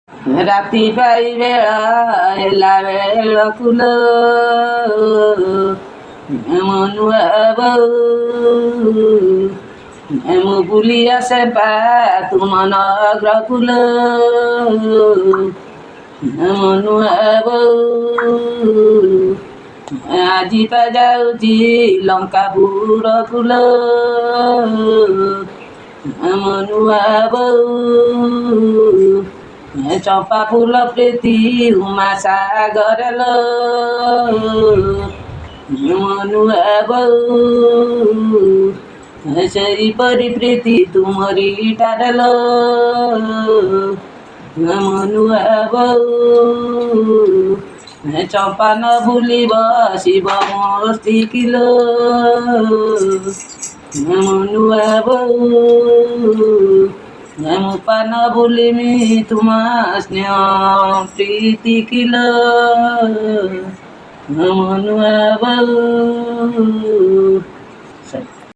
ରାତି ପାଇ ବେଳା ହେଲା ବେଳକୁ ଲୋ ମନୁଆ ବୋଉ ମୁଁ ବୁଲି ଆସେ ପା ତୁମ ନଗ୍ରକୁ ଲୋ ମନୁଆ ବୋଉ ଆଜି ପା ଯାଉଛି ଲଙ୍କାପୁରକୁ ଲୋ ମନୁଆ ବୋଉ ଚମ୍ପା ଫୁଲ ପ୍ରୀତି ଉମା ସାଗର ଲୋ ମନୁଆ ବୋଉ ସେହିପରି ପ୍ରୀତି ତୁମରି ଠାରେ ଲୋ ମନୁଆ ବୋଉ ଚମ୍ପା ନ ଭୁଲିବ ଶିବ ମୂର୍ତ୍ତି କିଲୋ ମନୁଆ ବୋଉ ମୁଁ ପାନ ଭୁଲିମି ତୁମ ସ୍ନେହ ପ୍ରୀତି କିଲୋ ମନୁଆ ବୋଉ।